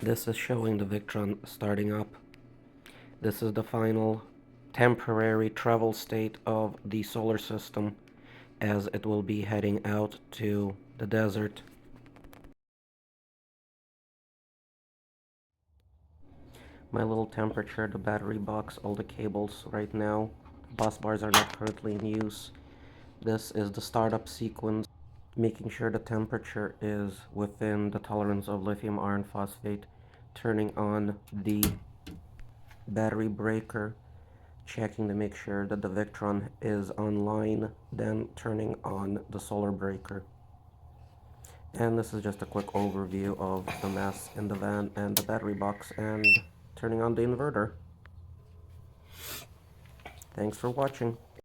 This is showing the Victron starting up. This is the final temporary travel state of the solar system as it will be heading out to the desert. My little temperature, the battery box, all the cables right now. Bus bars are not currently in use. This is the startup sequence, making sure the temperature is within the tolerance of lithium iron phosphate, turning on the battery breaker, checking to make sure that the Victron is online, then turning on the solar breaker. And this is just a quick overview of the mess in the van and the battery box and turning on the inverter. Thanks for watching.